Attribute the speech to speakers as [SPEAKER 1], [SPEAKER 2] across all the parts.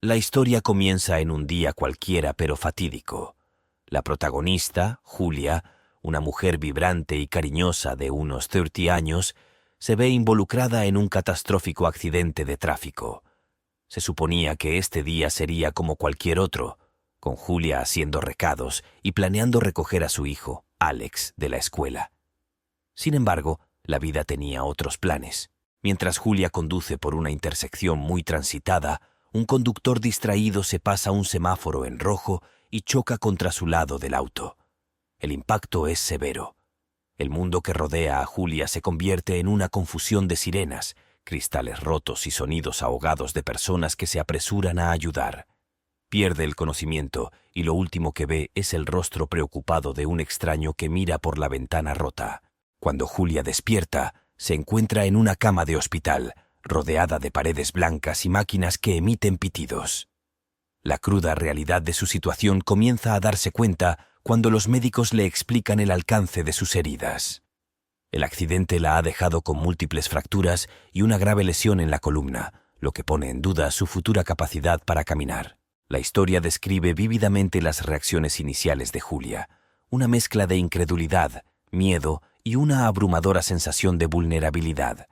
[SPEAKER 1] La historia comienza en un día cualquiera pero fatídico. La protagonista, Julia, una mujer vibrante y cariñosa de unos 30 años, se ve involucrada en un catastrófico accidente de tráfico. Se suponía que este día sería como cualquier otro, con Julia haciendo recados y planeando recoger a su hijo, Alex, de la escuela. Sin embargo, la vida tenía otros planes. Mientras Julia conduce por una intersección muy transitada, un conductor distraído se pasa un semáforo en rojo y choca contra su lado del auto. El impacto es severo. El mundo que rodea a Julia se convierte en una confusión de sirenas, cristales rotos y sonidos ahogados de personas que se apresuran a ayudar. Pierde el conocimiento y lo último que ve es el rostro preocupado de un extraño que mira por la ventana rota. Cuando Julia despierta, se encuentra en una cama de hospital, rodeada de paredes blancas y máquinas que emiten pitidos. La cruda realidad de su situación comienza a darse cuenta cuando los médicos le explican el alcance de sus heridas. El accidente la ha dejado con múltiples fracturas y una grave lesión en la columna, lo que pone en duda su futura capacidad para caminar. La historia describe vívidamente las reacciones iniciales de Julia, una mezcla de incredulidad, miedo y una abrumadora sensación de vulnerabilidad.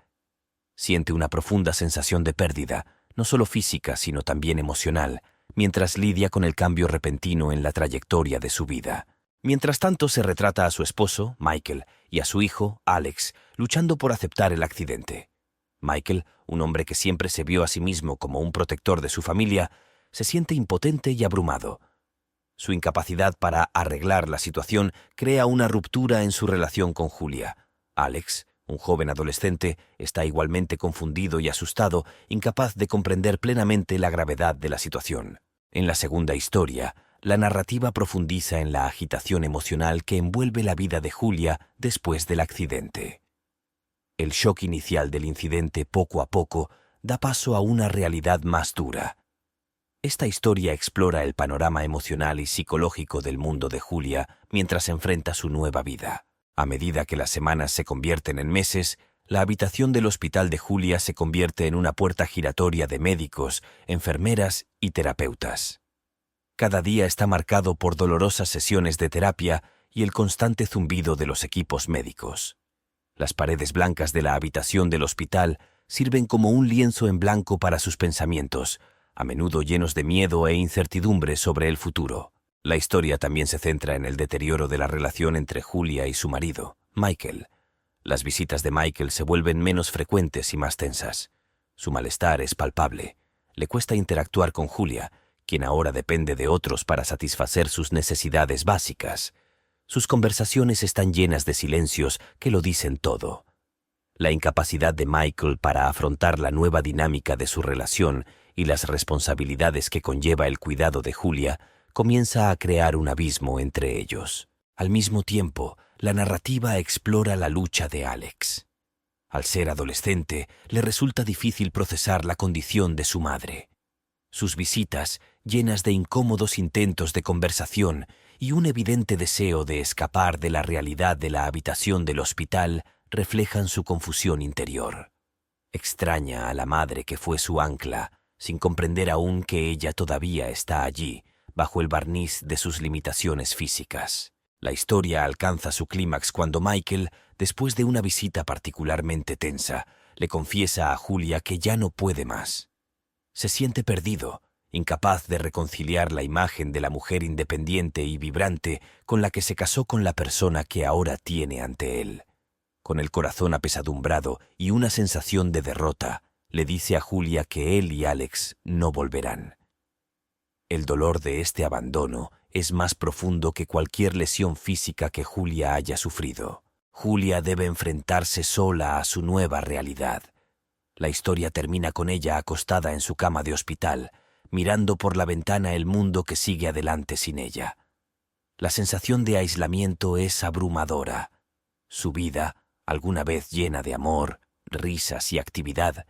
[SPEAKER 1] Siente una profunda sensación de pérdida, no solo física sino también emocional, mientras lidia con el cambio repentino en la trayectoria de su vida. Mientras tanto se retrata a su esposo, Michael, y a su hijo, Alex, luchando por aceptar el accidente. Michael, un hombre que siempre se vio a sí mismo como un protector de su familia, se siente impotente y abrumado. Su incapacidad para arreglar la situación crea una ruptura en su relación con Julia. Alex, un joven adolescente, está igualmente confundido y asustado, incapaz de comprender plenamente la gravedad de la situación. En la segunda historia, la narrativa profundiza en la agitación emocional que envuelve la vida de Julia después del accidente. El shock inicial del incidente poco a poco da paso a una realidad más dura. Esta historia explora el panorama emocional y psicológico del mundo de Julia mientras enfrenta su nueva vida. A medida que las semanas se convierten en meses, la habitación del hospital de Julia se convierte en una puerta giratoria de médicos, enfermeras y terapeutas. Cada día está marcado por dolorosas sesiones de terapia y el constante zumbido de los equipos médicos. Las paredes blancas de la habitación del hospital sirven como un lienzo en blanco para sus pensamientos, a menudo llenos de miedo e incertidumbre sobre el futuro. La historia también se centra en el deterioro de la relación entre Julia y su marido, Michael. Las visitas de Michael se vuelven menos frecuentes y más tensas. Su malestar es palpable. Le cuesta interactuar con Julia, quien ahora depende de otros para satisfacer sus necesidades básicas. Sus conversaciones están llenas de silencios que lo dicen todo. La incapacidad de Michael para afrontar la nueva dinámica de su relación y las responsabilidades que conlleva el cuidado de Julia comienza a crear un abismo entre ellos. Al mismo tiempo, la narrativa explora la lucha de Alex. Al ser adolescente, le resulta difícil procesar la condición de su madre. Sus visitas, llenas de incómodos intentos de conversación y un evidente deseo de escapar de la realidad de la habitación del hospital, reflejan su confusión interior. Extraña a la madre que fue su ancla, sin comprender aún que ella todavía está allí, bajo el barniz de sus limitaciones físicas. La historia alcanza su clímax cuando Michael, después de una visita particularmente tensa, le confiesa a Julia que ya no puede más. Se siente perdido, incapaz de reconciliar la imagen de la mujer independiente y vibrante con la que se casó con la persona que ahora tiene ante él. Con el corazón apesadumbrado y una sensación de derrota, le dice a Julia que él y Alex no volverán. El dolor de este abandono es más profundo que cualquier lesión física que Julia haya sufrido. Julia debe enfrentarse sola a su nueva realidad. La historia termina con ella acostada en su cama de hospital, mirando por la ventana el mundo que sigue adelante sin ella. La sensación de aislamiento es abrumadora. Su vida, alguna vez llena de amor, risas y actividad,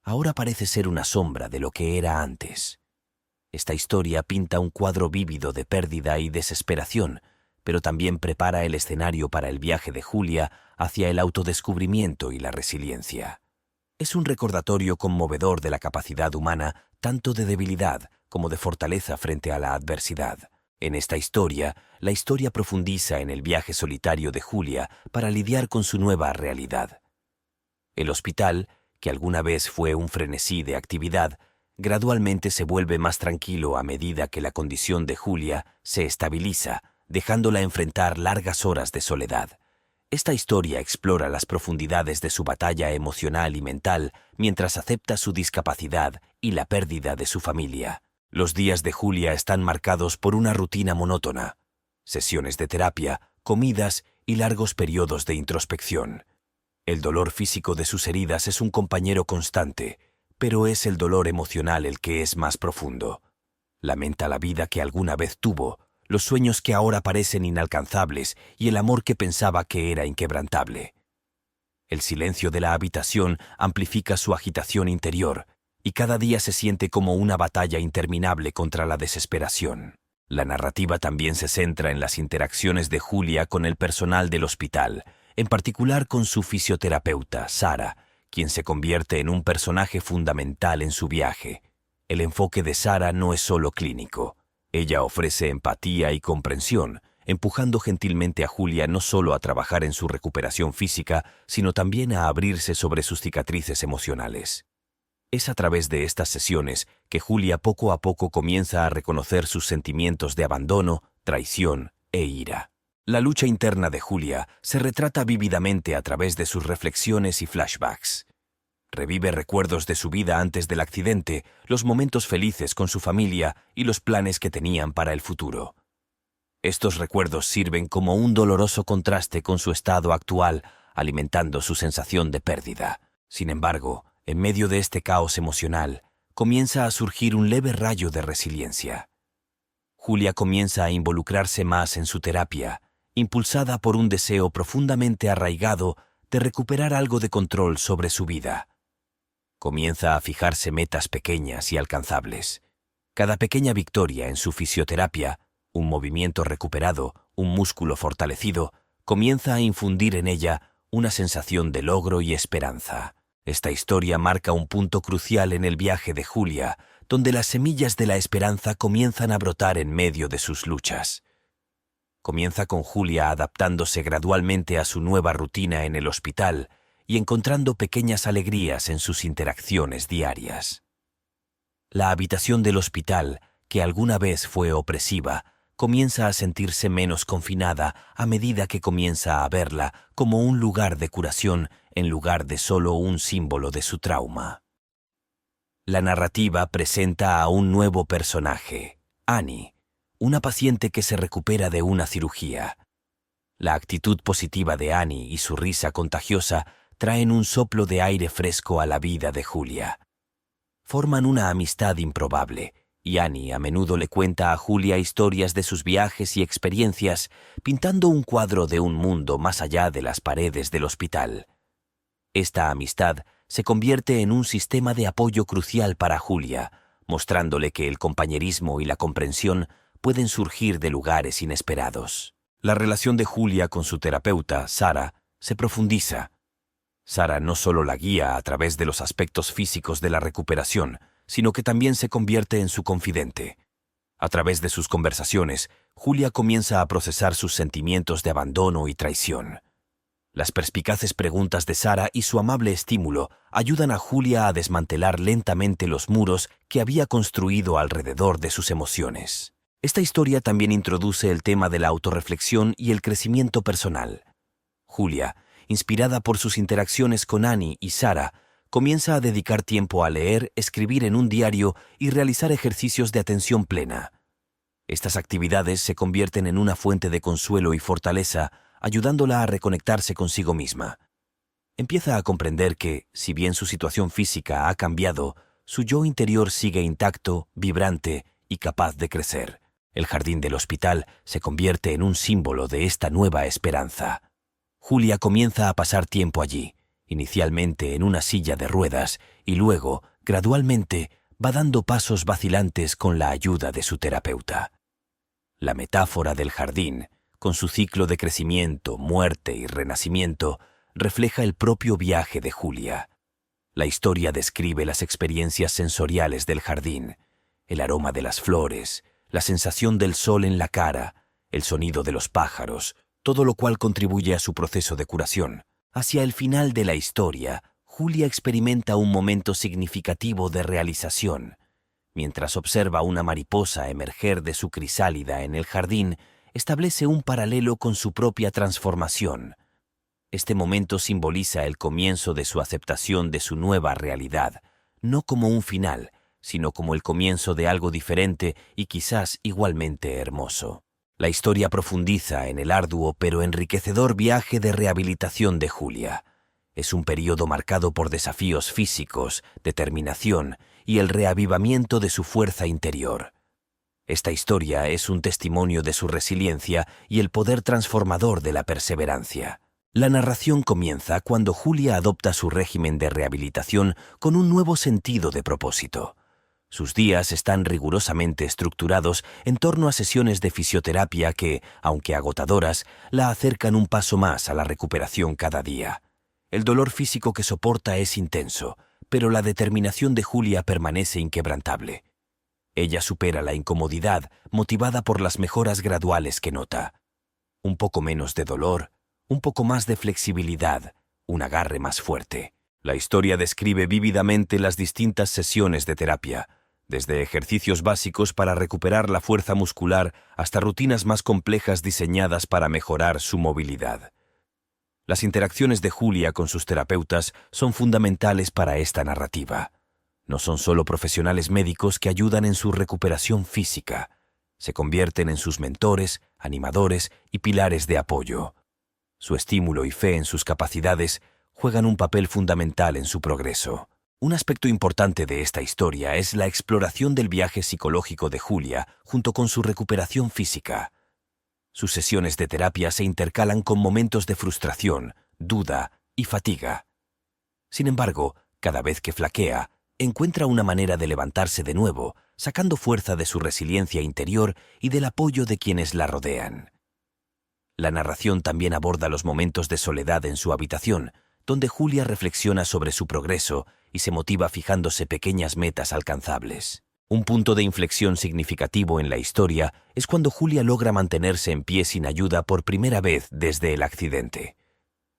[SPEAKER 1] ahora parece ser una sombra de lo que era antes. Esta historia pinta un cuadro vívido de pérdida y desesperación, pero también prepara el escenario para el viaje de Julia hacia el autodescubrimiento y la resiliencia. Es un recordatorio conmovedor de la capacidad humana tanto de debilidad como de fortaleza frente a la adversidad. En esta historia, la historia profundiza en el viaje solitario de Julia para lidiar con su nueva realidad. El hospital, que alguna vez fue un frenesí de actividad, gradualmente se vuelve más tranquilo a medida que la condición de Julia se estabiliza, dejándola enfrentar largas horas de soledad. Esta historia explora las profundidades de su batalla emocional y mental mientras acepta su discapacidad y la pérdida de su familia. Los días de Julia están marcados por una rutina monótona, sesiones de terapia, comidas y largos periodos de introspección. El dolor físico de sus heridas es un compañero constante, pero es el dolor emocional el que es más profundo. Lamenta la vida que alguna vez tuvo, los sueños que ahora parecen inalcanzables y el amor que pensaba que era inquebrantable. El silencio de la habitación amplifica su agitación interior, y cada día se siente como una batalla interminable contra la desesperación. La narrativa también se centra en las interacciones de Julia con el personal del hospital, en particular con su fisioterapeuta, Sara, quien se convierte en un personaje fundamental en su viaje. El enfoque de Sara no es solo clínico. Ella ofrece empatía y comprensión, empujando gentilmente a Julia no solo a trabajar en su recuperación física, sino también a abrirse sobre sus cicatrices emocionales. Es a través de estas sesiones que Julia poco a poco comienza a reconocer sus sentimientos de abandono, traición e ira. La lucha interna de Julia se retrata vívidamente a través de sus reflexiones y flashbacks. Revive recuerdos de su vida antes del accidente, los momentos felices con su familia y los planes que tenían para el futuro. Estos recuerdos sirven como un doloroso contraste con su estado actual, alimentando su sensación de pérdida. Sin embargo, en medio de este caos emocional, comienza a surgir un leve rayo de resiliencia. Julia comienza a involucrarse más en su terapia, impulsada por un deseo profundamente arraigado de recuperar algo de control sobre su vida. Comienza a fijarse metas pequeñas y alcanzables. Cada pequeña victoria en su fisioterapia, un movimiento recuperado, un músculo fortalecido, comienza a infundir en ella una sensación de logro y esperanza. Esta historia marca un punto crucial en el viaje de Julia, donde las semillas de la esperanza comienzan a brotar en medio de sus luchas. Comienza con Julia adaptándose gradualmente a su nueva rutina en el hospital y encontrando pequeñas alegrías en sus interacciones diarias. La habitación del hospital, que alguna vez fue opresiva, comienza a sentirse menos confinada a medida que comienza a verla como un lugar de curación en lugar de solo un símbolo de su trauma. La narrativa presenta a un nuevo personaje, Annie, una paciente que se recupera de una cirugía. La actitud positiva de Annie y su risa contagiosa traen un soplo de aire fresco a la vida de Julia. Forman una amistad improbable, y Annie a menudo le cuenta a Julia historias de sus viajes y experiencias, pintando un cuadro de un mundo más allá de las paredes del hospital. Esta amistad se convierte en un sistema de apoyo crucial para Julia, mostrándole que el compañerismo y la comprensión pueden surgir de lugares inesperados. La relación de Julia con su terapeuta, Sara, se profundiza. Sara no solo la guía a través de los aspectos físicos de la recuperación, sino que también se convierte en su confidente. A través de sus conversaciones, Julia comienza a procesar sus sentimientos de abandono y traición. Las perspicaces preguntas de Sara y su amable estímulo ayudan a Julia a desmantelar lentamente los muros que había construido alrededor de sus emociones. Esta historia también introduce el tema de la autorreflexión y el crecimiento personal. Julia, inspirada por sus interacciones con Annie y Sara, comienza a dedicar tiempo a leer, escribir en un diario y realizar ejercicios de atención plena. Estas actividades se convierten en una fuente de consuelo y fortaleza, ayudándola a reconectarse consigo misma. Empieza a comprender que, si bien su situación física ha cambiado, su yo interior sigue intacto, vibrante y capaz de crecer. El jardín del hospital se convierte en un símbolo de esta nueva esperanza. Julia comienza a pasar tiempo allí, inicialmente en una silla de ruedas y luego, gradualmente, va dando pasos vacilantes con la ayuda de su terapeuta. La metáfora del jardín, con su ciclo de crecimiento, muerte y renacimiento, refleja el propio viaje de Julia. La historia describe las experiencias sensoriales del jardín, el aroma de las flores, la sensación del sol en la cara, el sonido de los pájaros, todo lo cual contribuye a su proceso de curación. Hacia el final de la historia, Julia experimenta un momento significativo de realización. Mientras observa una mariposa emerger de su crisálida en el jardín, establece un paralelo con su propia transformación. Este momento simboliza el comienzo de su aceptación de su nueva realidad, no como un final, sino como el comienzo de algo diferente y quizás igualmente hermoso. La historia profundiza en el arduo pero enriquecedor viaje de rehabilitación de Julia. Es un periodo marcado por desafíos físicos, determinación y el reavivamiento de su fuerza interior. Esta historia es un testimonio de su resiliencia y el poder transformador de la perseverancia. La narración comienza cuando Julia adopta su régimen de rehabilitación con un nuevo sentido de propósito. Sus días están rigurosamente estructurados en torno a sesiones de fisioterapia que, aunque agotadoras, la acercan un paso más a la recuperación cada día. El dolor físico que soporta es intenso, pero la determinación de Julia permanece inquebrantable. Ella supera la incomodidad motivada por las mejoras graduales que nota. Un poco menos de dolor, un poco más de flexibilidad, un agarre más fuerte. La historia describe vívidamente las distintas sesiones de terapia, desde ejercicios básicos para recuperar la fuerza muscular hasta rutinas más complejas diseñadas para mejorar su movilidad. Las interacciones de Julia con sus terapeutas son fundamentales para esta narrativa. No son solo profesionales médicos que ayudan en su recuperación física, se convierten en sus mentores, animadores y pilares de apoyo. Su estímulo y fe en sus capacidades juegan un papel fundamental en su progreso. Un aspecto importante de esta historia es la exploración del viaje psicológico de Julia junto con su recuperación física. Sus sesiones de terapia se intercalan con momentos de frustración, duda y fatiga. Sin embargo, cada vez que flaquea, encuentra una manera de levantarse de nuevo, sacando fuerza de su resiliencia interior y del apoyo de quienes la rodean. La narración también aborda los momentos de soledad en su habitación, donde Julia reflexiona sobre su progreso y se motiva fijándose pequeñas metas alcanzables. Un punto de inflexión significativo en la historia es cuando Julia logra mantenerse en pie sin ayuda por primera vez desde el accidente.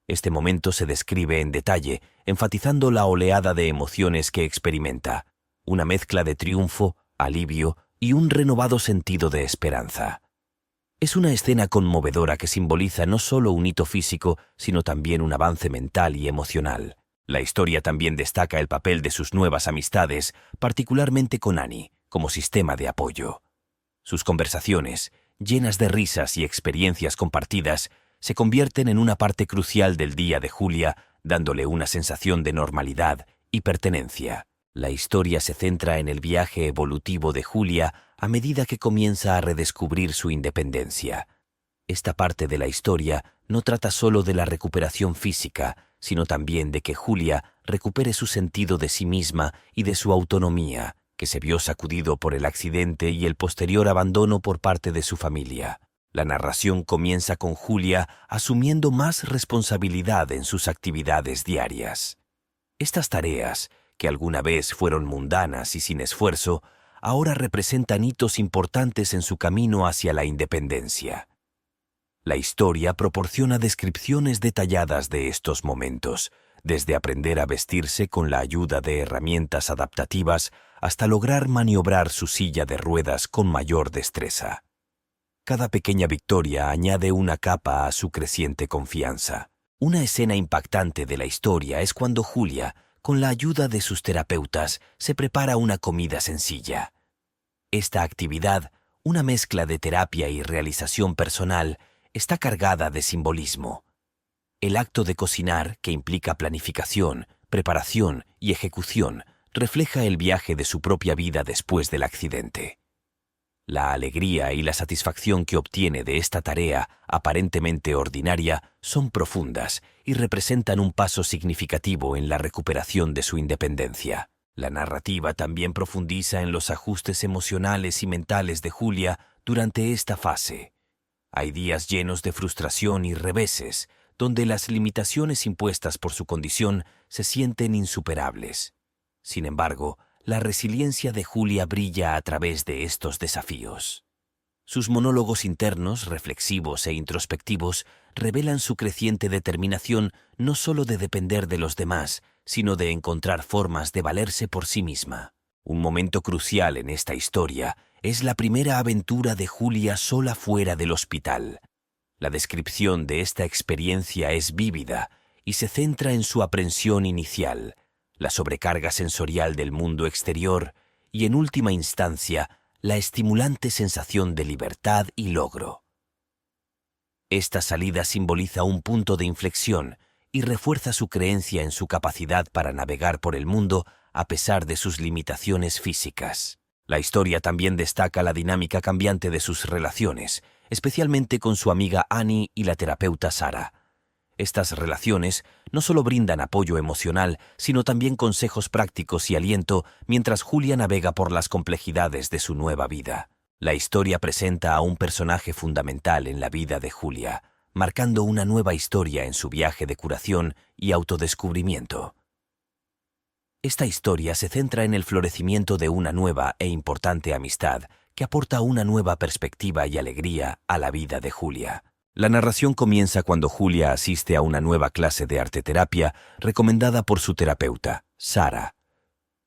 [SPEAKER 1] Este momento se describe en detalle, enfatizando la oleada de emociones que experimenta, una mezcla de triunfo, alivio y un renovado sentido de esperanza. Es una escena conmovedora que simboliza no solo un hito físico, sino también un avance mental y emocional. La historia también destaca el papel de sus nuevas amistades, particularmente con Annie, como sistema de apoyo. Sus conversaciones, llenas de risas y experiencias compartidas, se convierten en una parte crucial del día de Julia, dándole una sensación de normalidad y pertenencia. La historia se centra en el viaje evolutivo de Julia a medida que comienza a redescubrir su independencia. Esta parte de la historia no trata solo de la recuperación física, sino también de que Julia recupere su sentido de sí misma y de su autonomía, que se vio sacudido por el accidente y el posterior abandono por parte de su familia. La narración comienza con Julia asumiendo más responsabilidad en sus actividades diarias. Estas tareas, que alguna vez fueron mundanas y sin esfuerzo, ahora representan hitos importantes en su camino hacia la independencia. La historia proporciona descripciones detalladas de estos momentos, desde aprender a vestirse con la ayuda de herramientas adaptativas hasta lograr maniobrar su silla de ruedas con mayor destreza. Cada pequeña victoria añade una capa a su creciente confianza. Una escena impactante de la historia es cuando Julia, con la ayuda de sus terapeutas, se prepara una comida sencilla. Esta actividad, una mezcla de terapia y realización personal, está cargada de simbolismo. El acto de cocinar, que implica planificación, preparación y ejecución, refleja el viaje de su propia vida después del accidente. La alegría y la satisfacción que obtiene de esta tarea, aparentemente ordinaria, son profundas y representan un paso significativo en la recuperación de su independencia. La narrativa también profundiza en los ajustes emocionales y mentales de Julia durante esta fase. Hay días llenos de frustración y reveses, donde las limitaciones impuestas por su condición se sienten insuperables. Sin embargo, la resiliencia de Julia brilla a través de estos desafíos. Sus monólogos internos, reflexivos e introspectivos, revelan su creciente determinación no solo de depender de los demás, sino de encontrar formas de valerse por sí misma. Un momento crucial en esta historia es la primera aventura de Julia sola fuera del hospital. La descripción de esta experiencia es vívida y se centra en su aprensión inicial, la sobrecarga sensorial del mundo exterior y, en última instancia, la estimulante sensación de libertad y logro. Esta salida simboliza un punto de inflexión y refuerza su creencia en su capacidad para navegar por el mundo a pesar de sus limitaciones físicas. La historia también destaca la dinámica cambiante de sus relaciones, especialmente con su amiga Annie y la terapeuta Sarah. Estas relaciones no solo brindan apoyo emocional, sino también consejos prácticos y aliento mientras Julia navega por las complejidades de su nueva vida. La historia presenta a un personaje fundamental en la vida de Julia, marcando una nueva historia en su viaje de curación y autodescubrimiento. Esta historia se centra en el florecimiento de una nueva e importante amistad que aporta una nueva perspectiva y alegría a la vida de Julia. La narración comienza cuando Julia asiste a una nueva clase de arteterapia recomendada por su terapeuta, Sarah.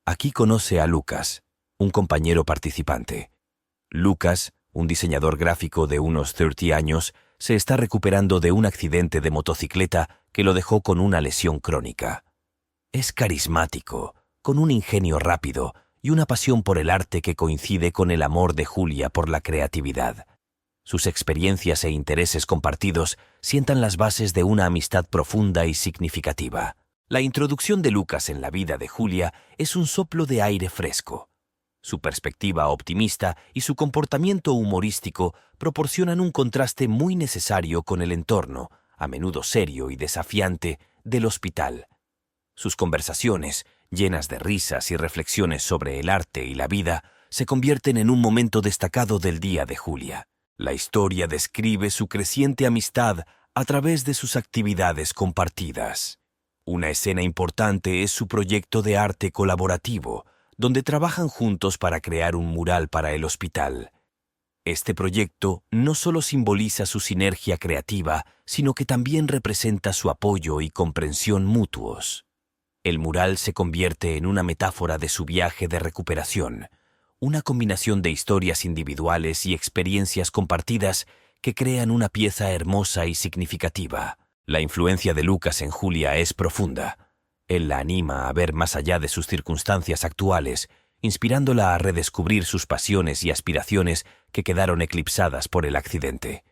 [SPEAKER 1] Aquí conoce a Lucas, un compañero participante. Lucas, un diseñador gráfico de unos 30 años, se está recuperando de un accidente de motocicleta que lo dejó con una lesión crónica. Es carismático, con un ingenio rápido y una pasión por el arte que coincide con el amor de Julia por la creatividad. Sus experiencias e intereses compartidos sientan las bases de una amistad profunda y significativa. La introducción de Lucas en la vida de Julia es un soplo de aire fresco. Su perspectiva optimista y su comportamiento humorístico proporcionan un contraste muy necesario con el entorno, a menudo serio y desafiante, del hospital. Sus conversaciones, llenas de risas y reflexiones sobre el arte y la vida, se convierten en un momento destacado del día de Julia. La historia describe su creciente amistad a través de sus actividades compartidas. Una escena importante es su proyecto de arte colaborativo, donde trabajan juntos para crear un mural para el hospital. Este proyecto no solo simboliza su sinergia creativa, sino que también representa su apoyo y comprensión mutuos. El mural se convierte en una metáfora de su viaje de recuperación, una combinación de historias individuales y experiencias compartidas que crean una pieza hermosa y significativa. La influencia de Lucas en Julia es profunda. Él la anima a ver más allá de sus circunstancias actuales, inspirándola a redescubrir sus pasiones y aspiraciones que quedaron eclipsadas por el accidente.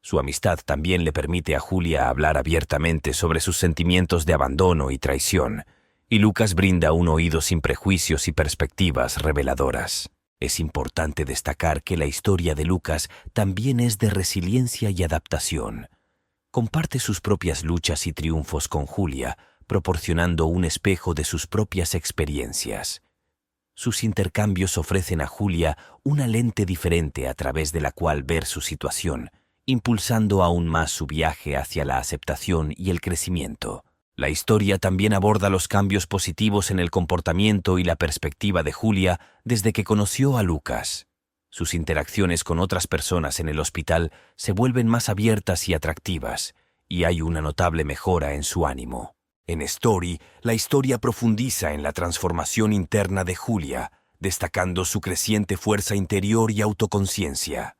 [SPEAKER 1] Su amistad también le permite a Julia hablar abiertamente sobre sus sentimientos de abandono y traición, y Lucas brinda un oído sin prejuicios y perspectivas reveladoras. Es importante destacar que la historia de Lucas también es de resiliencia y adaptación. Comparte sus propias luchas y triunfos con Julia, proporcionando un espejo de sus propias experiencias. Sus intercambios ofrecen a Julia una lente diferente a través de la cual ver su situación, impulsando aún más su viaje hacia la aceptación y el crecimiento. La historia también aborda los cambios positivos en el comportamiento y la perspectiva de Julia desde que conoció a Lucas. Sus interacciones con otras personas en el hospital se vuelven más abiertas y atractivas, y hay una notable mejora en su ánimo. En Story, la historia profundiza en la transformación interna de Julia, destacando su creciente fuerza interior y autoconciencia.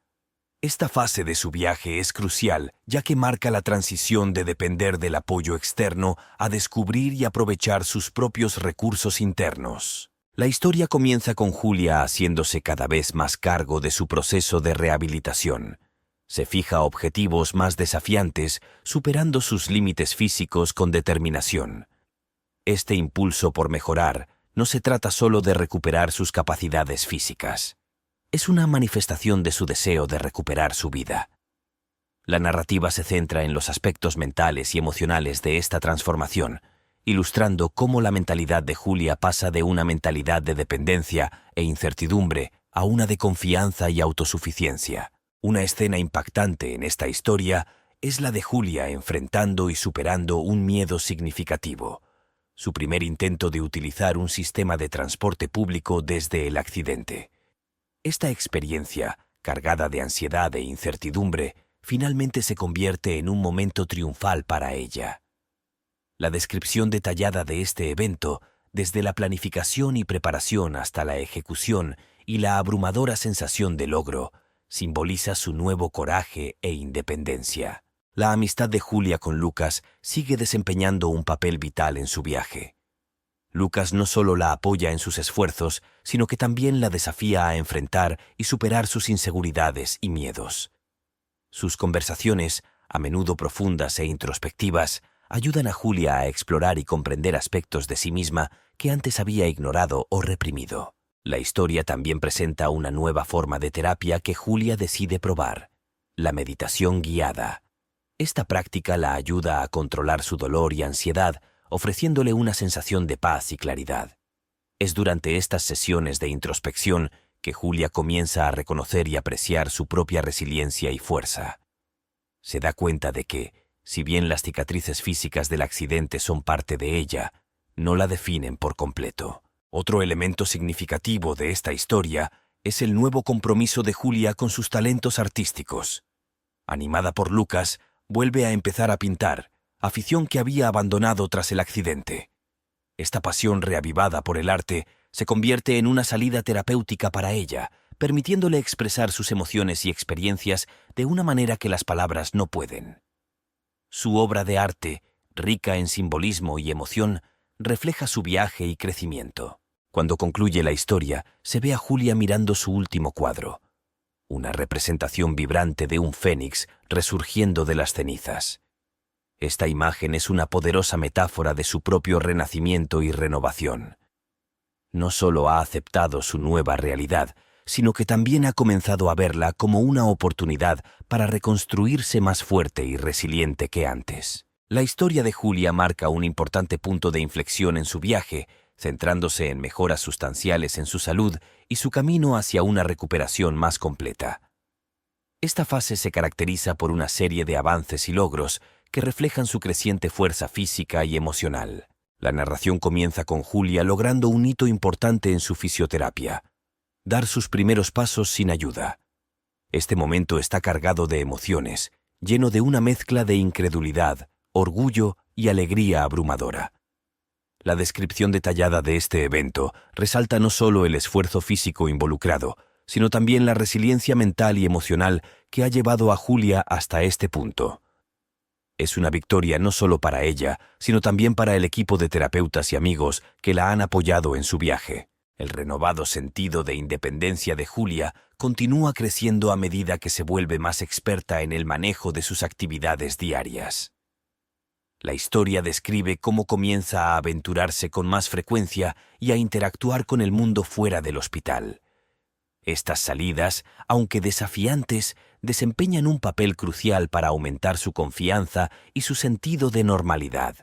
[SPEAKER 1] Esta fase de su viaje es crucial, ya que marca la transición de depender del apoyo externo a descubrir y aprovechar sus propios recursos internos. La historia comienza con Julia haciéndose cada vez más cargo de su proceso de rehabilitación. Se fija objetivos más desafiantes, superando sus límites físicos con determinación. Este impulso por mejorar no se trata solo de recuperar sus capacidades físicas. Es una manifestación de su deseo de recuperar su vida. La narrativa se centra en los aspectos mentales y emocionales de esta transformación, ilustrando cómo la mentalidad de Julia pasa de una mentalidad de dependencia e incertidumbre a una de confianza y autosuficiencia. Una escena impactante en esta historia es la de Julia enfrentando y superando un miedo significativo. su primer intento de utilizar un sistema de transporte público desde el accidente. Esta experiencia, cargada de ansiedad e incertidumbre, finalmente se convierte en un momento triunfal para ella. La descripción detallada de este evento, desde la planificación y preparación hasta la ejecución y la abrumadora sensación de logro, simboliza su nuevo coraje e independencia. La amistad de Julia con Lucas sigue desempeñando un papel vital en su viaje. Lucas no solo la apoya en sus esfuerzos, sino que también la desafía a enfrentar y superar sus inseguridades y miedos. Sus conversaciones, a menudo profundas e introspectivas, ayudan a Julia a explorar y comprender aspectos de sí misma que antes había ignorado o reprimido. La historia también presenta una nueva forma de terapia que Julia decide probar: la meditación guiada. Esta práctica la ayuda a controlar su dolor y ansiedad, ofreciéndole una sensación de paz y claridad. Es durante estas sesiones de introspección que Julia comienza a reconocer y apreciar su propia resiliencia y fuerza. Se da cuenta de que, si bien las cicatrices físicas del accidente son parte de ella, no la definen por completo. Otro elemento significativo de esta historia es el nuevo compromiso de Julia con sus talentos artísticos. Animada por Lucas, vuelve a empezar a pintar, afición que había abandonado tras el accidente. Esta pasión reavivada por el arte se convierte en una salida terapéutica para ella, permitiéndole expresar sus emociones y experiencias de una manera que las palabras no pueden. Su obra de arte, rica en simbolismo y emoción, refleja su viaje y crecimiento. Cuando concluye la historia, se ve a Julia mirando su último cuadro, una representación vibrante de un fénix resurgiendo de las cenizas. Esta imagen es una poderosa metáfora de su propio renacimiento y renovación. No solo ha aceptado su nueva realidad, sino que también ha comenzado a verla como una oportunidad para reconstruirse más fuerte y resiliente que antes. La historia de Julia marca un importante punto de inflexión en su viaje, centrándose en mejoras sustanciales en su salud y su camino hacia una recuperación más completa. Esta fase se caracteriza por una serie de avances y logros que reflejan su creciente fuerza física y emocional. La narración comienza con Julia logrando un hito importante en su fisioterapia: dar sus primeros pasos sin ayuda. Este momento está cargado de emociones, lleno de una mezcla de incredulidad, orgullo y alegría abrumadora. La descripción detallada de este evento resalta no solo el esfuerzo físico involucrado, sino también la resiliencia mental y emocional que ha llevado a Julia hasta este punto. Es una victoria no solo para ella, sino también para el equipo de terapeutas y amigos que la han apoyado en su viaje. El renovado sentido de independencia de Julia continúa creciendo a medida que se vuelve más experta en el manejo de sus actividades diarias. La historia describe cómo comienza a aventurarse con más frecuencia y a interactuar con el mundo fuera del hospital. Estas salidas, aunque desafiantes, desempeñan un papel crucial para aumentar su confianza y su sentido de normalidad.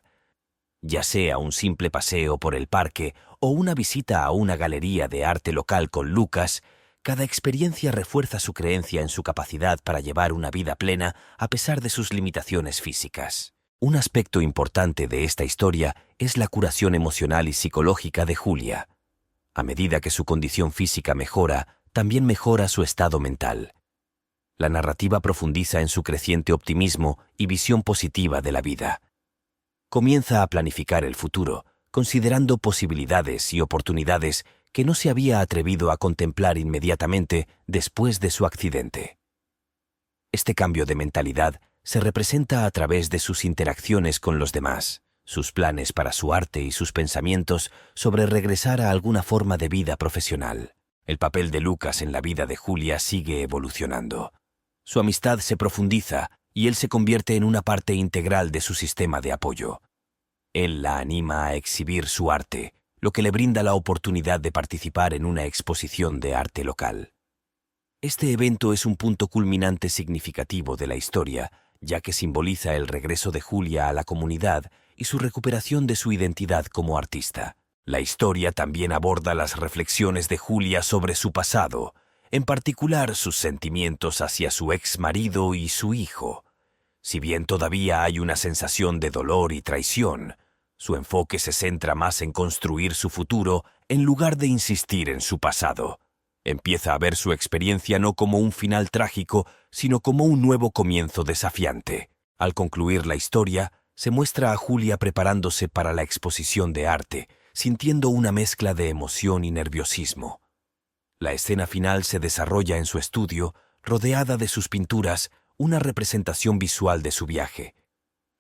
[SPEAKER 1] Ya sea un simple paseo por el parque o una visita a una galería de arte local con Lucas, cada experiencia refuerza su creencia en su capacidad para llevar una vida plena a pesar de sus limitaciones físicas. Un aspecto importante de esta historia es la curación emocional y psicológica de Julia. A medida que su condición física mejora, también mejora su estado mental. La narrativa profundiza en su creciente optimismo y visión positiva de la vida. Comienza a planificar el futuro, considerando posibilidades y oportunidades que no se había atrevido a contemplar inmediatamente después de su accidente. Este cambio de mentalidad se representa a través de sus interacciones con los demás, sus planes para su arte y sus pensamientos sobre regresar a alguna forma de vida profesional. El papel de Lucas en la vida de Julia sigue evolucionando. Su amistad se profundiza y él se convierte en una parte integral de su sistema de apoyo. Él la anima a exhibir su arte, lo que le brinda la oportunidad de participar en una exposición de arte local. Este evento es un punto culminante significativo de la historia, ya que simboliza el regreso de Julia a la comunidad y su recuperación de su identidad como artista. La historia también aborda las reflexiones de Julia sobre su pasado, en particular sus sentimientos hacia su ex marido y su hijo. Si bien todavía hay una sensación de dolor y traición, Su enfoque se centra más en construir su futuro en lugar de insistir en su pasado. Empieza a ver su experiencia no como un final trágico, sino como un nuevo comienzo desafiante. Al concluir la historia, se muestra a Julia preparándose para la exposición de arte, sintiendo una mezcla de emoción y nerviosismo. La escena final se desarrolla en su estudio, rodeada de sus pinturas, una representación visual de su viaje.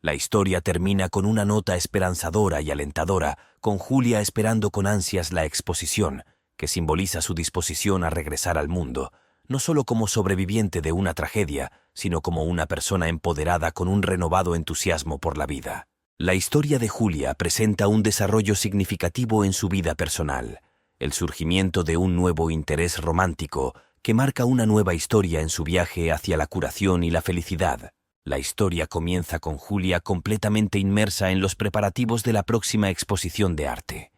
[SPEAKER 1] La historia termina con una nota esperanzadora y alentadora, con Julia esperando con ansias la exposición, que simboliza su disposición a regresar al mundo, no solo como sobreviviente de una tragedia, sino como una persona empoderada con un renovado entusiasmo por la vida. La historia de Julia presenta un desarrollo significativo en su vida personal, el surgimiento de un nuevo interés romántico que marca una nueva historia en su viaje hacia la curación y la felicidad. La historia comienza con Julia completamente inmersa en los preparativos de la próxima exposición de arte.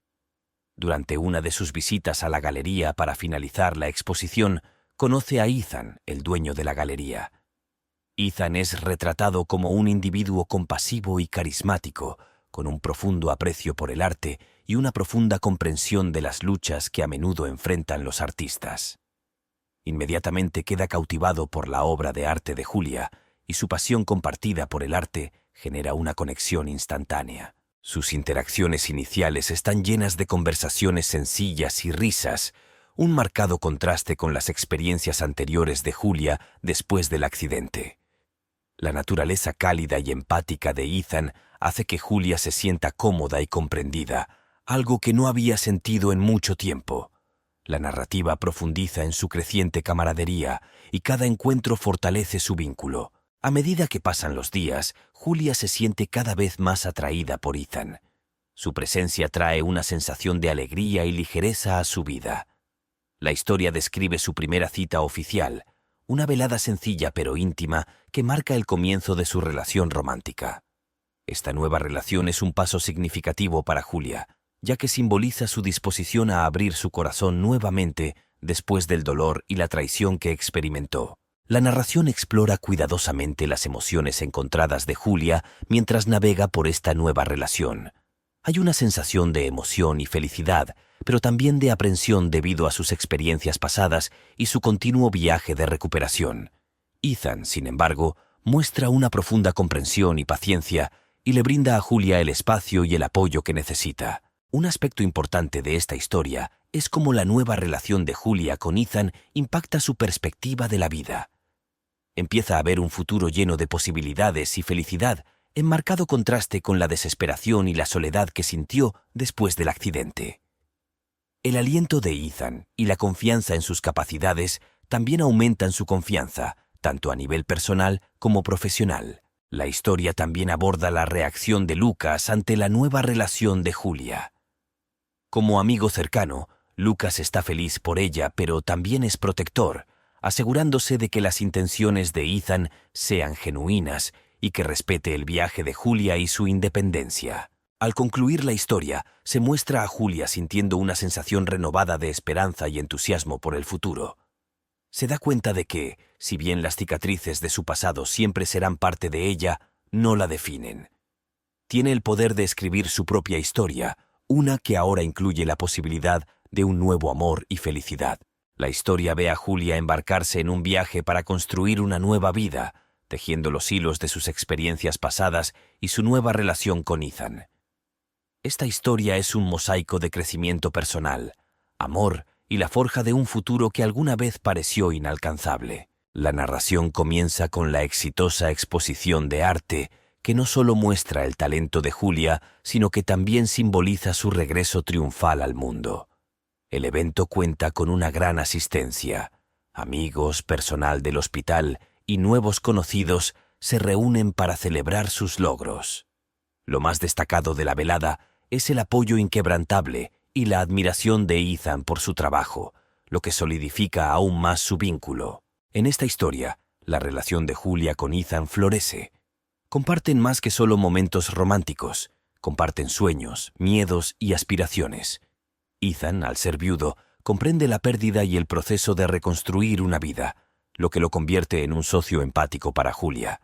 [SPEAKER 1] Durante una de sus visitas a la galería para finalizar la exposición, conoce a Ethan, el dueño de la galería. Ethan es retratado como un individuo compasivo y carismático, con un profundo aprecio por el arte y una profunda comprensión de las luchas que a menudo enfrentan los artistas. Inmediatamente queda cautivado por la obra de arte de Julia, y su pasión compartida por el arte genera una conexión instantánea. Sus interacciones iniciales están llenas de conversaciones sencillas y risas, un marcado contraste con las experiencias anteriores de Julia después del accidente. La naturaleza cálida y empática de Ethan hace que Julia se sienta cómoda y comprendida, algo que no había sentido en mucho tiempo. La narrativa profundiza en su creciente camaradería y cada encuentro fortalece su vínculo. A medida que pasan los días, Julia se siente cada vez más atraída por Ethan. Su presencia trae una sensación de alegría y ligereza a su vida. La historia describe su primera cita oficial, una velada sencilla pero íntima que marca el comienzo de su relación romántica. Esta nueva relación es un paso significativo para Julia, ya que simboliza su disposición a abrir su corazón nuevamente después del dolor y la traición que experimentó. La narración explora cuidadosamente las emociones encontradas de Julia mientras navega por esta nueva relación. Hay una sensación de emoción y felicidad, pero también de aprensión debido a sus experiencias pasadas y su continuo viaje de recuperación. Ethan, sin embargo, muestra una profunda comprensión y paciencia y le brinda a Julia el espacio y el apoyo que necesita. Un aspecto importante de esta historia es cómo la nueva relación de Julia con Ethan impacta su perspectiva de la vida. Empieza a ver un futuro lleno de posibilidades y felicidad, en marcado contraste con la desesperación y la soledad que sintió después del accidente. El aliento de Ethan y la confianza en sus capacidades también aumentan su confianza, tanto a nivel personal como profesional. La historia también aborda la reacción de Lucas ante la nueva relación de Julia. Como amigo cercano, Lucas está feliz por ella, pero también es protector, asegurándose de que las intenciones de Ethan sean genuinas y que respete el viaje de Julia y su independencia. Al concluir la historia, se muestra a Julia sintiendo una sensación renovada de esperanza y entusiasmo por el futuro. Se da cuenta de que, si bien las cicatrices de su pasado siempre serán parte de ella, no la definen. Tiene el poder de escribir su propia historia, una que ahora incluye la posibilidad de un nuevo amor y felicidad. La historia ve a Julia embarcarse en un viaje para construir una nueva vida, tejiendo los hilos de sus experiencias pasadas y su nueva relación con Ethan. Esta historia es un mosaico de crecimiento personal, amor y la forja de un futuro que alguna vez pareció inalcanzable. La narración comienza con la exitosa exposición de arte, que no solo muestra el talento de Julia, sino que también simboliza su regreso triunfal al mundo. El evento cuenta con una gran asistencia. Amigos, personal del hospital y nuevos conocidos se reúnen para celebrar sus logros. Lo más destacado de la velada es el apoyo inquebrantable y la admiración de Ethan por su trabajo, lo que solidifica aún más su vínculo. En esta historia, la relación de Julia con Ethan florece. Comparten más que solo momentos románticos, comparten sueños, miedos y aspiraciones. Ethan, al ser viudo, comprende la pérdida y el proceso de reconstruir una vida, lo que lo convierte en un socio empático para Julia.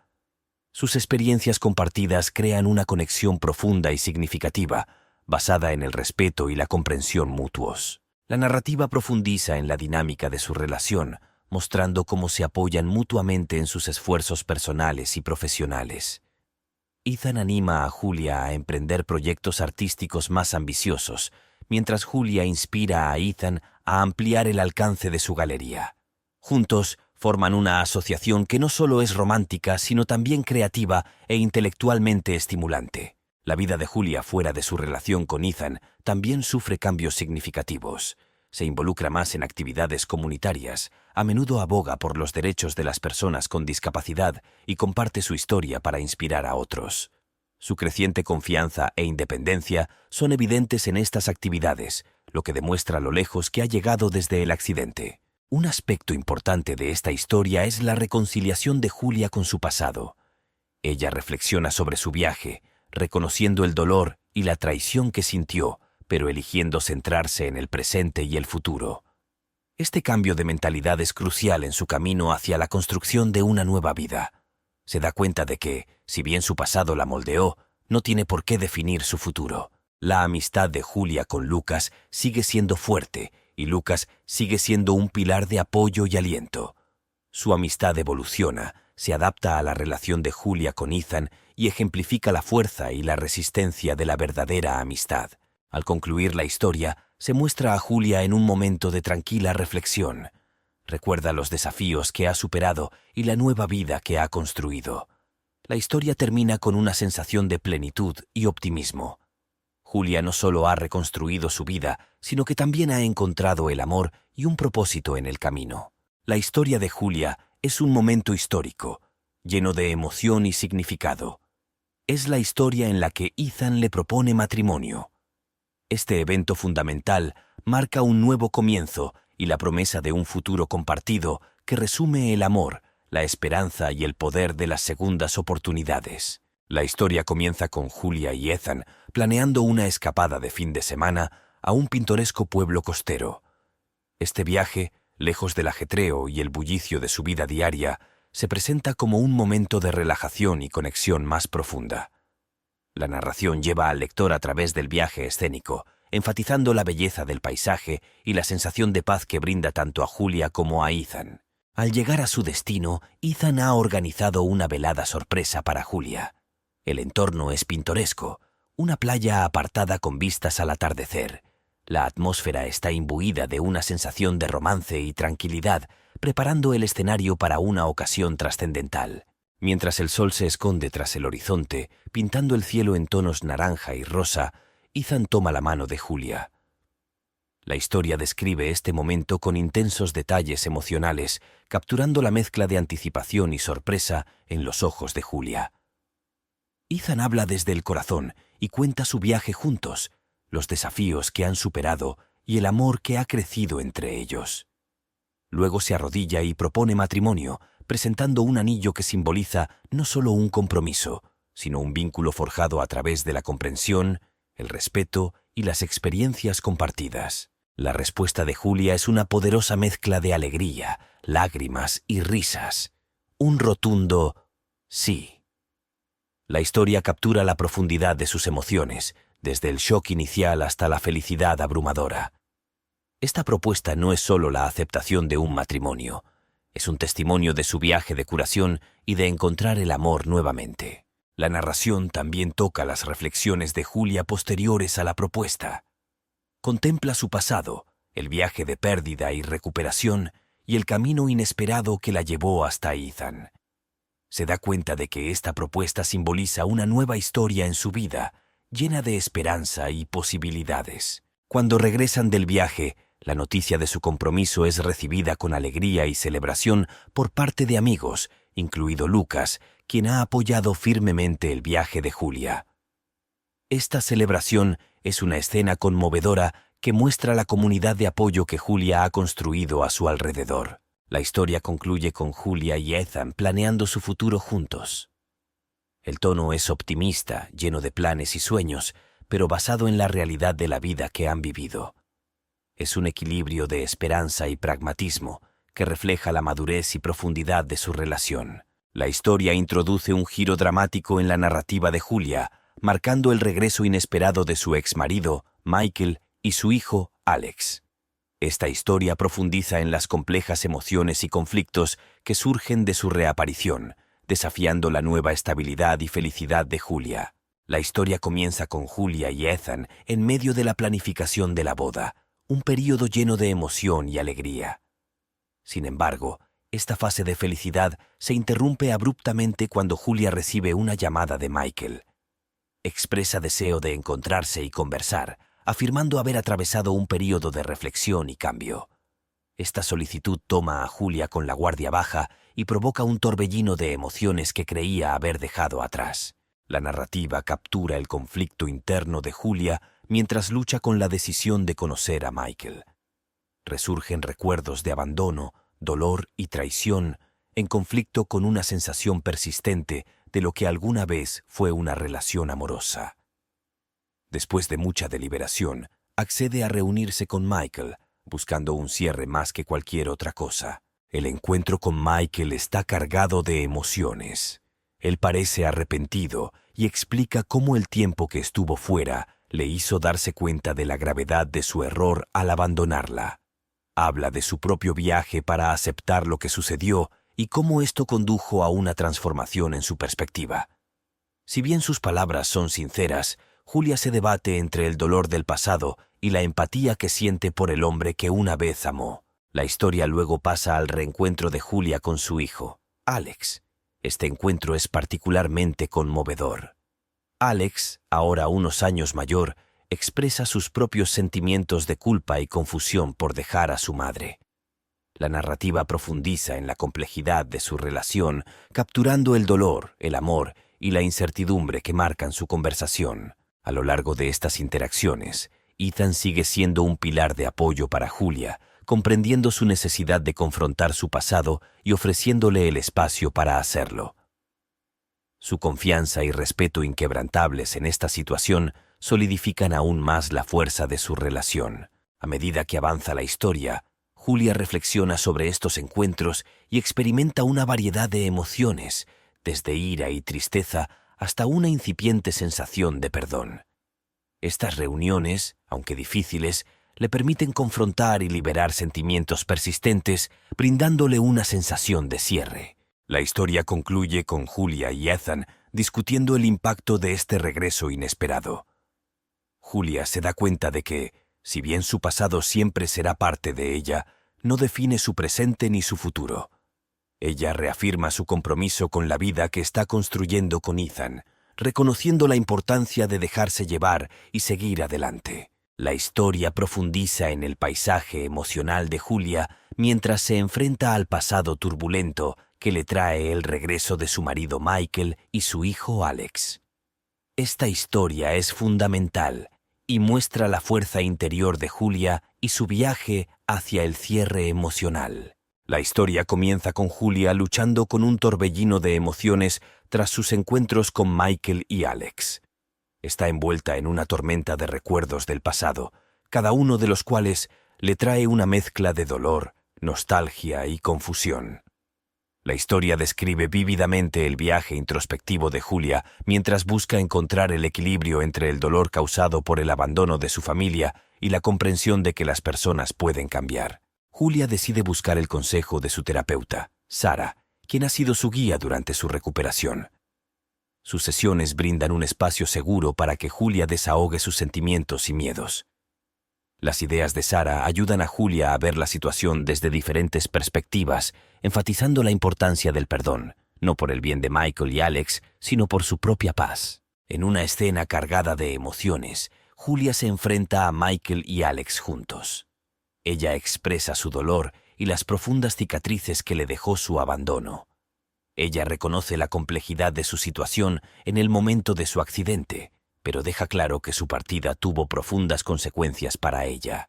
[SPEAKER 1] Sus experiencias compartidas crean una conexión profunda y significativa, basada en el respeto y la comprensión mutuos. La narrativa profundiza en la dinámica de su relación, mostrando cómo se apoyan mutuamente en sus esfuerzos personales y profesionales. Ethan anima a Julia a emprender proyectos artísticos más ambiciosos, mientras Julia inspira a Ethan a ampliar el alcance de su galería. Juntos, forman una asociación que no solo es romántica, sino también creativa e intelectualmente estimulante. La vida de Julia fuera de su relación con Ethan también sufre cambios significativos. Se involucra más en actividades comunitarias, a menudo aboga por los derechos de las personas con discapacidad y comparte su historia para inspirar a otros. Su creciente confianza e independencia son evidentes en estas actividades, lo que demuestra lo lejos que ha llegado desde el accidente. Un aspecto importante de esta historia es la reconciliación de Julia con su pasado. Ella reflexiona sobre su viaje, reconociendo el dolor y la traición que sintió, pero eligiendo centrarse en el presente y el futuro. Este cambio de mentalidad es crucial en su camino hacia la construcción de una nueva vida. Se da cuenta de que, si bien su pasado la moldeó, no tiene por qué definir su futuro. La amistad de Julia con Lucas sigue siendo fuerte, y Lucas sigue siendo un pilar de apoyo y aliento. Su amistad evoluciona, se adapta a la relación de Julia con Ethan y ejemplifica la fuerza y la resistencia de la verdadera amistad. Al concluir la historia, se muestra a Julia en un momento de tranquila reflexión. Recuerda los desafíos que ha superado y la nueva vida que ha construido. La historia termina con una sensación de plenitud y optimismo. Julia no solo ha reconstruido su vida, sino que también ha encontrado el amor y un propósito en el camino. La historia de Julia es un momento histórico, lleno de emoción y significado. Es la historia en la que Ethan le propone matrimonio. Este evento fundamental marca un nuevo comienzo y la promesa de un futuro compartido que resume el amor, la esperanza y el poder de las segundas oportunidades. La historia comienza con Julia y Ethan planeando una escapada de fin de semana a un pintoresco pueblo costero. Este viaje, lejos del ajetreo y el bullicio de su vida diaria, se presenta como un momento de relajación y conexión más profunda. La narración lleva al lector a través del viaje escénico, enfatizando la belleza del paisaje y la sensación de paz que brinda tanto a Julia como a Ethan. Al llegar a su destino, Ethan ha organizado una velada sorpresa para Julia. El entorno es pintoresco, una playa apartada con vistas al atardecer. La atmósfera está imbuida de una sensación de romance y tranquilidad, preparando el escenario para una ocasión trascendental. Mientras el sol se esconde tras el horizonte, pintando el cielo en tonos naranja y rosa, Ethan toma la mano de Julia. La historia describe este momento con intensos detalles emocionales, capturando la mezcla de anticipación y sorpresa en los ojos de Julia. Ethan habla desde el corazón y cuenta su viaje juntos, los desafíos que han superado y el amor que ha crecido entre ellos. Luego se arrodilla y propone matrimonio, presentando un anillo que simboliza no solo un compromiso, sino un vínculo forjado a través de la comprensión, el respeto y las experiencias compartidas. La respuesta de Julia es una poderosa mezcla de alegría, lágrimas y risas. Un rotundo sí. La historia captura la profundidad de sus emociones, desde el shock inicial hasta la felicidad abrumadora. Esta propuesta no es solo la aceptación de un matrimonio, es un testimonio de su viaje de curación y de encontrar el amor nuevamente. La narración también toca las reflexiones de Julia posteriores a la propuesta. Contempla su pasado, el viaje de pérdida y recuperación y el camino inesperado que la llevó hasta Ethan. Se da cuenta de que esta propuesta simboliza una nueva historia en su vida, llena de esperanza y posibilidades. Cuando regresan del viaje, la noticia de su compromiso es recibida con alegría y celebración por parte de amigos, incluido Lucas, quien ha apoyado firmemente el viaje de Julia. Esta celebración es una escena conmovedora que muestra la comunidad de apoyo que Julia ha construido a su alrededor. La historia concluye con Julia y Ethan planeando su futuro juntos. El tono es optimista, lleno de planes y sueños, pero basado en la realidad de la vida que han vivido. Es un equilibrio de esperanza y pragmatismo que refleja la madurez y profundidad de su relación. La historia introduce un giro dramático en la narrativa de Julia, marcando el regreso inesperado de su exmarido, Michael, y su hijo, Alex. Esta historia profundiza en las complejas emociones y conflictos que surgen de su reaparición, desafiando la nueva estabilidad y felicidad de Julia. La historia comienza con Julia y Ethan en medio de la planificación de la boda, un período lleno de emoción y alegría. Sin embargo, esta fase de felicidad se interrumpe abruptamente cuando Julia recibe una llamada de Michael. Expresa deseo de encontrarse y conversar, afirmando haber atravesado un período de reflexión y cambio. Esta solicitud toma a Julia con la guardia baja y provoca un torbellino de emociones que creía haber dejado atrás. La narrativa captura el conflicto interno de Julia mientras lucha con la decisión de conocer a Michael. Resurgen recuerdos de abandono, dolor y traición, en conflicto con una sensación persistente de lo que alguna vez fue una relación amorosa. Después de mucha deliberación, accede a reunirse con Michael, buscando un cierre más que cualquier otra cosa. El encuentro con Michael está cargado de emociones. Él parece arrepentido y explica cómo el tiempo que estuvo fuera le hizo darse cuenta de la gravedad de su error al abandonarla. Habla de su propio viaje para aceptar lo que sucedió y cómo esto condujo a una transformación en su perspectiva. Si bien sus palabras son sinceras, Julia se debate entre el dolor del pasado y la empatía que siente por el hombre que una vez amó. La historia luego pasa al reencuentro de Julia con su hijo, Alex. Este encuentro es particularmente conmovedor. Alex, ahora unos años mayor, expresa sus propios sentimientos de culpa y confusión por dejar a su madre. La narrativa profundiza en la complejidad de su relación, capturando el dolor, el amor y la incertidumbre que marcan su conversación. A lo largo de estas interacciones, Ethan sigue siendo un pilar de apoyo para Julia, comprendiendo su necesidad de confrontar su pasado y ofreciéndole el espacio para hacerlo. Su confianza y respeto inquebrantables en esta situación solidifican aún más la fuerza de su relación. A medida que avanza la historia, Julia reflexiona sobre estos encuentros y experimenta una variedad de emociones, desde ira y tristeza hasta una incipiente sensación de perdón. Estas reuniones, aunque difíciles, le permiten confrontar y liberar sentimientos persistentes, brindándole una sensación de cierre. La historia concluye con Julia y Ethan discutiendo el impacto de este regreso inesperado. Julia se da cuenta de que, si bien su pasado siempre será parte de ella, no define su presente ni su futuro. Ella reafirma su compromiso con la vida que está construyendo con Ethan, reconociendo la importancia de dejarse llevar y seguir adelante. La historia profundiza en el paisaje emocional de Julia mientras se enfrenta al pasado turbulento que le trae el regreso de su marido Michael y su hijo Alex. Esta historia es fundamental y muestra la fuerza interior de Julia y su viaje hacia el cierre emocional. La historia comienza con Julia luchando con un torbellino de emociones tras sus encuentros con Michael y Alex. Está envuelta en una tormenta de recuerdos del pasado, cada uno de los cuales le trae una mezcla de dolor, nostalgia y confusión. La historia describe vívidamente el viaje introspectivo de Julia mientras busca encontrar el equilibrio entre el dolor causado por el abandono de su familia y la comprensión de que las personas pueden cambiar. Julia decide buscar el consejo de su terapeuta, Sara, quien ha sido su guía durante su recuperación. Sus sesiones brindan un espacio seguro para que Julia desahogue sus sentimientos y miedos. Las ideas de Sara ayudan a Julia a ver la situación desde diferentes perspectivas, enfatizando la importancia del perdón, no por el bien de Michael y Alex, sino por su propia paz. En una escena cargada de emociones, Julia se enfrenta a Michael y Alex juntos. Ella expresa su dolor y las profundas cicatrices que le dejó su abandono. Ella reconoce la complejidad de su situación en el momento de su accidente, pero deja claro que su partida tuvo profundas consecuencias para ella.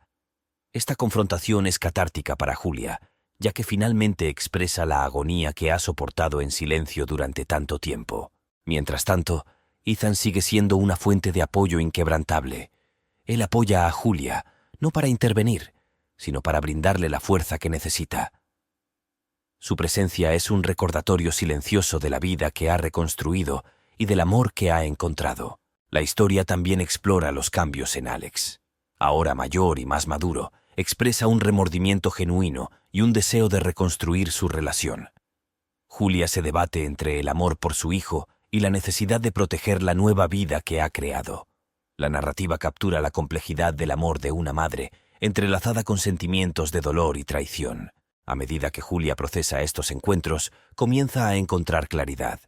[SPEAKER 1] Esta confrontación es catártica para Julia, ya que finalmente expresa la agonía que ha soportado en silencio durante tanto tiempo. Mientras tanto, Ethan sigue siendo una fuente de apoyo inquebrantable. Él apoya a Julia, no para intervenir, sino para brindarle la fuerza que necesita. Su presencia es un recordatorio silencioso de la vida que ha reconstruido y del amor que ha encontrado. La historia también explora los cambios en Alex. Ahora mayor y más maduro, expresa un remordimiento genuino y un deseo de reconstruir su relación. Julia se debate entre el amor por su hijo y la necesidad de proteger la nueva vida que ha creado. La narrativa captura la complejidad del amor de una madre, entrelazada con sentimientos de dolor y traición. A medida que Julia procesa estos encuentros, comienza a encontrar claridad.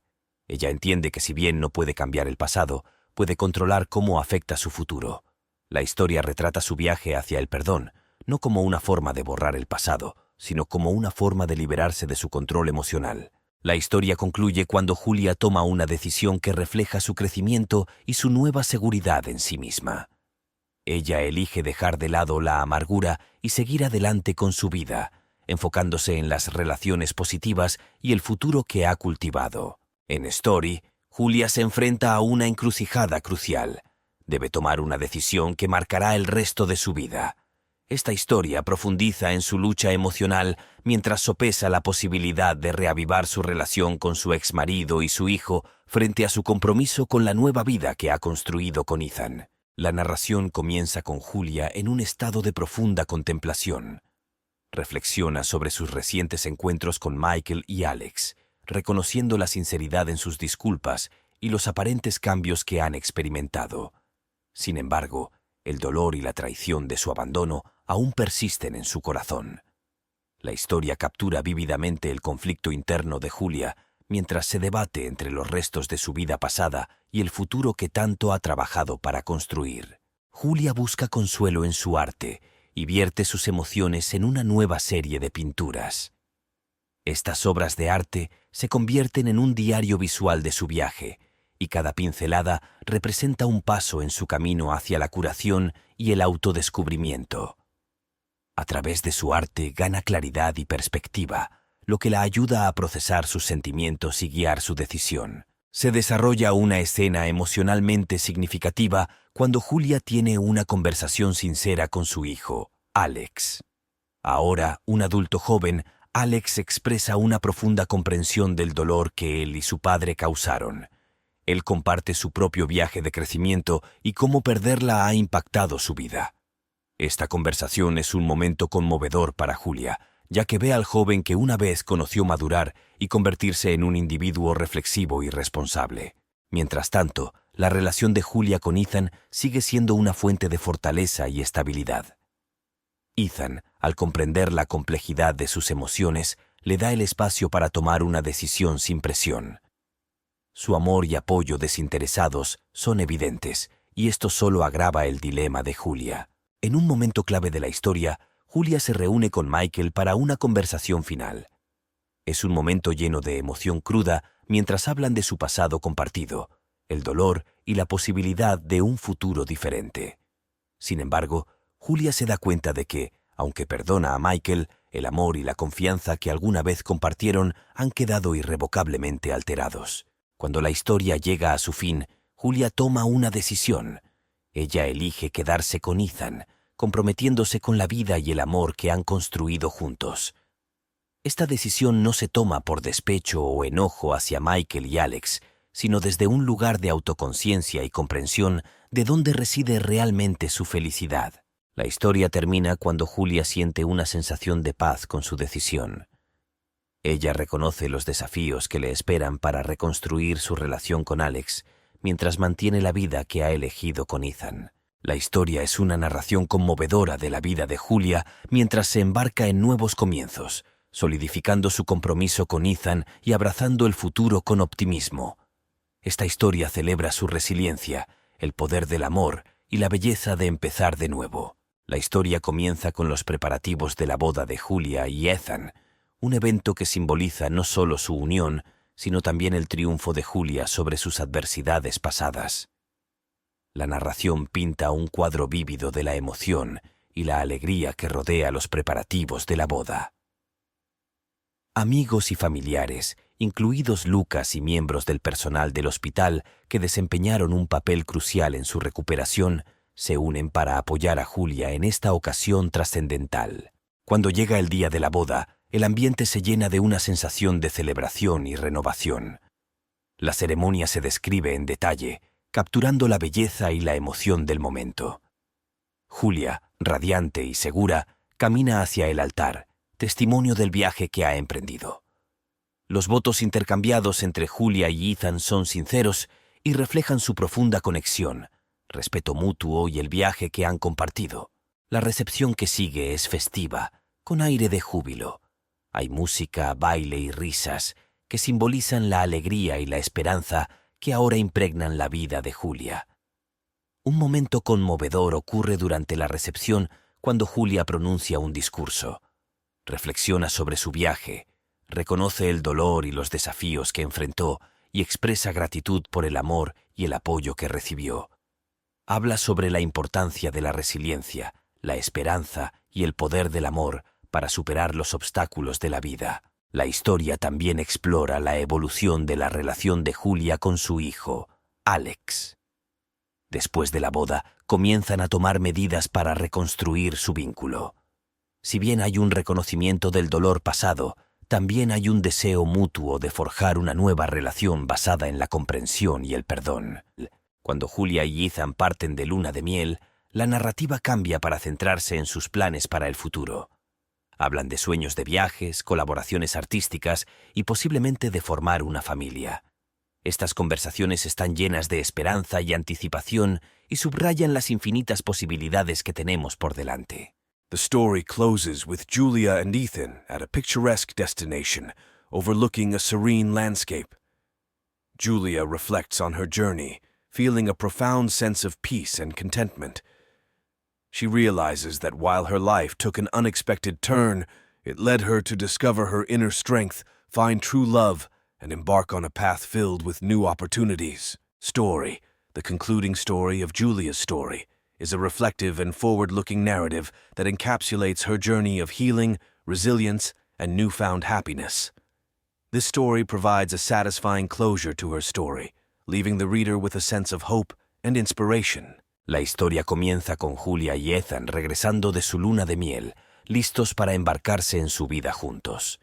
[SPEAKER 1] Ella entiende que si bien no puede cambiar el pasado, puede controlar cómo afecta su futuro. La historia retrata su viaje hacia el perdón, no como una forma de borrar el pasado, sino como una forma de liberarse de su control emocional. La historia concluye cuando Julia toma una decisión que refleja su crecimiento y su nueva seguridad en sí misma. Ella elige dejar de lado la amargura y seguir adelante con su vida, enfocándose en las relaciones positivas y el futuro que ha cultivado. En Story, Julia se enfrenta a una encrucijada crucial. Debe tomar una decisión que marcará el resto de su vida. Esta historia profundiza en su lucha emocional mientras sopesa la posibilidad de reavivar su relación con su exmarido y su hijo frente a su compromiso con la nueva vida que ha construido con Ethan. La narración comienza con Julia en un estado de profunda contemplación. Reflexiona sobre sus recientes encuentros con Michael y Alex, reconociendo la sinceridad en sus disculpas y los aparentes cambios que han experimentado. Sin embargo, el dolor y la traición de su abandono aún persisten en su corazón. La historia captura vívidamente el conflicto interno de Julia mientras se debate entre los restos de su vida pasada y el futuro que tanto ha trabajado para construir. Julia busca consuelo en su arte y vierte sus emociones en una nueva serie de pinturas. Estas obras de arte se convierten en un diario visual de su viaje, y cada pincelada representa un paso en su camino hacia la curación y el autodescubrimiento. A través de su arte gana claridad y perspectiva, lo que la ayuda a procesar sus sentimientos y guiar su decisión. Se desarrolla una escena emocionalmente significativa cuando Julia tiene una conversación sincera con su hijo, Alex. Ahora, un adulto joven, Alex expresa una profunda comprensión del dolor que él y su padre causaron. Él comparte su propio viaje de crecimiento y cómo perderla ha impactado su vida. Esta conversación es un momento conmovedor para Julia, ya que ve al joven que una vez conoció madurar y convertirse en un individuo reflexivo y responsable. Mientras tanto, la relación de Julia con Ethan sigue siendo una fuente de fortaleza y estabilidad. Ethan, al comprender la complejidad de sus emociones, le da el espacio para tomar una decisión sin presión. Su amor y apoyo desinteresados son evidentes, y esto solo agrava el dilema de Julia. En un momento clave de la historia, Julia se reúne con Michael para una conversación final. Es un momento lleno de emoción cruda mientras hablan de su pasado compartido, el dolor y la posibilidad de un futuro diferente. Sin embargo, Julia se da cuenta de que, aunque perdona a Michael, el amor y la confianza que alguna vez compartieron han quedado irrevocablemente alterados. Cuando la historia llega a su fin, Julia toma una decisión. Ella elige quedarse con Ethan, comprometiéndose con la vida y el amor que han construido juntos. Esta decisión no se toma por despecho o enojo hacia Michael y Alex, sino desde un lugar de autoconciencia y comprensión de dónde reside realmente su felicidad. La historia termina cuando Julia siente una sensación de paz con su decisión. Ella reconoce los desafíos que le esperan para reconstruir su relación con Alex, mientras mantiene la vida que ha elegido con Ethan. La historia es una narración conmovedora de la vida de Julia mientras se embarca en nuevos comienzos, solidificando su compromiso con Ethan y abrazando el futuro con optimismo. Esta historia celebra su resiliencia, el poder del amor y la belleza de empezar de nuevo. La historia comienza con los preparativos de la boda de Julia y Ethan, un evento que simboliza no solo su unión, sino también el triunfo de Julia sobre sus adversidades pasadas. La narración pinta un cuadro vívido de la emoción y la alegría que rodea los preparativos de la boda. Amigos y familiares, incluidos Lucas y miembros del personal del hospital que desempeñaron un papel crucial en su recuperación, se unen para apoyar a Julia en esta ocasión trascendental. Cuando llega el día de la boda, el ambiente se llena de una sensación de celebración y renovación. La ceremonia se describe en detalle, capturando la belleza y la emoción del momento. Julia, radiante y segura, camina hacia el altar, testimonio del viaje que ha emprendido. Los votos intercambiados entre Julia y Ethan son sinceros y reflejan su profunda conexión, respeto mutuo y el viaje que han compartido. La recepción que sigue es festiva, con aire de júbilo. Hay música, baile y risas que simbolizan la alegría y la esperanza que ahora impregnan la vida de Julia. Un momento conmovedor ocurre durante la recepción cuando Julia pronuncia un discurso. Reflexiona sobre su viaje, reconoce el dolor y los desafíos que enfrentó y expresa gratitud por el amor y el apoyo que recibió. Habla sobre la importancia de la resiliencia, la esperanza y el poder del amor para superar los obstáculos de la vida. La historia también explora la evolución de la relación de Julia con su hijo, Alex. Después de la boda, comienzan a tomar medidas para reconstruir su vínculo. Si bien hay un reconocimiento del dolor pasado, también hay un deseo mutuo de forjar una nueva relación basada en la comprensión y el perdón. Cuando Julia y Ethan parten de luna de miel, la narrativa cambia para centrarse en sus planes para el futuro. Hablan de sueños de viajes, colaboraciones artísticas y posiblemente de formar una familia. Estas conversaciones están llenas de esperanza y anticipación y subrayan las infinitas posibilidades que tenemos por delante.
[SPEAKER 2] The story closes with Julia and Ethan at a picturesque destination, overlooking a serene landscape. Julia reflects on her journey, feeling a profound sense of peace and contentment. She realizes that while her life took an unexpected turn, it led her to discover her inner strength, find true love, and embark on a path filled with new opportunities. Story, the concluding story of Julia's story, is a reflective and forward-looking narrative that encapsulates her journey of healing, resilience, and newfound happiness. This story provides a satisfying closure to her story, leaving the reader with a sense of hope and inspiration.
[SPEAKER 1] La historia comienza con Julia y Ethan regresando de su luna de miel, listos para embarcarse en su vida juntos.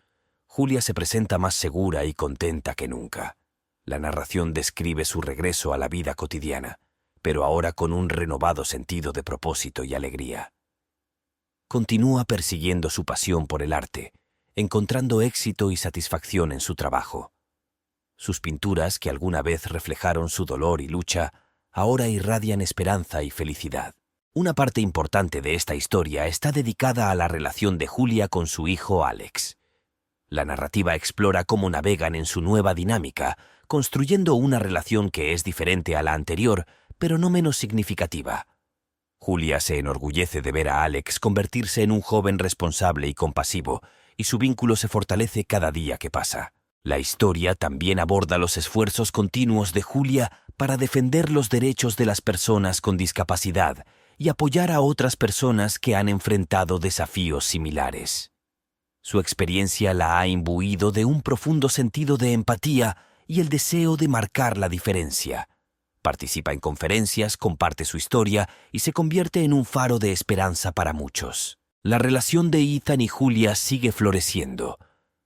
[SPEAKER 1] Julia se presenta más segura y contenta que nunca. La narración describe su regreso a la vida cotidiana, pero ahora con un renovado sentido de propósito y alegría. Continúa persiguiendo su pasión por el arte, encontrando éxito y satisfacción en su trabajo. Sus pinturas, que alguna vez reflejaron su dolor y lucha, ahora irradian esperanza y felicidad. Una parte importante de esta historia está dedicada a la relación de Julia con su hijo Alex. La narrativa explora cómo navegan en su nueva dinámica, construyendo una relación que es diferente a la anterior, pero no menos significativa. Julia se enorgullece de ver a Alex convertirse en un joven responsable y compasivo, y su vínculo se fortalece cada día que pasa. La historia también aborda los esfuerzos continuos de Julia para defender los derechos de las personas con discapacidad y apoyar a otras personas que han enfrentado desafíos similares. Su experiencia la ha imbuido de un profundo sentido de empatía y el deseo de marcar la diferencia. Participa en conferencias, comparte su historia y se convierte en un faro de esperanza para muchos. La relación de Ethan y Julia sigue floreciendo.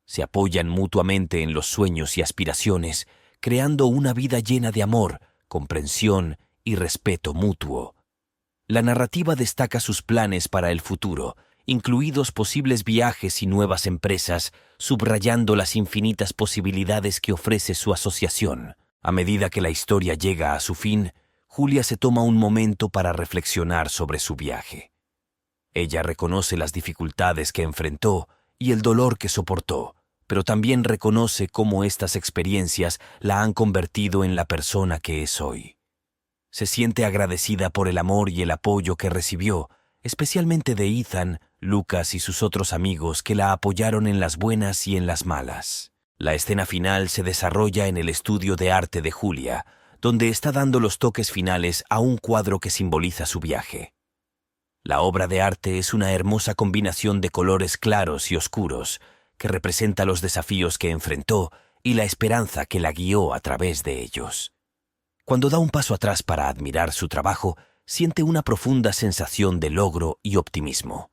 [SPEAKER 1] Se apoyan mutuamente en los sueños y aspiraciones, creando una vida llena de amor, comprensión y respeto mutuo. La narrativa destaca sus planes para el futuro, incluidos posibles viajes y nuevas empresas, subrayando las infinitas posibilidades que ofrece su asociación. A medida que la historia llega a su fin, Julia se toma un momento para reflexionar sobre su viaje. Ella reconoce las dificultades que enfrentó y el dolor que soportó, pero también reconoce cómo estas experiencias la han convertido en la persona que es hoy. Se siente agradecida por el amor y el apoyo que recibió, especialmente de Ethan, Lucas y sus otros amigos que la apoyaron en las buenas y en las malas. La escena final se desarrolla en el estudio de arte de Julia, donde está dando los toques finales a un cuadro que simboliza su viaje. La obra de arte es una hermosa combinación de colores claros y oscuros, que representa los desafíos que enfrentó y la esperanza que la guió a través de ellos. Cuando da un paso atrás para admirar su trabajo, siente una profunda sensación de logro y optimismo.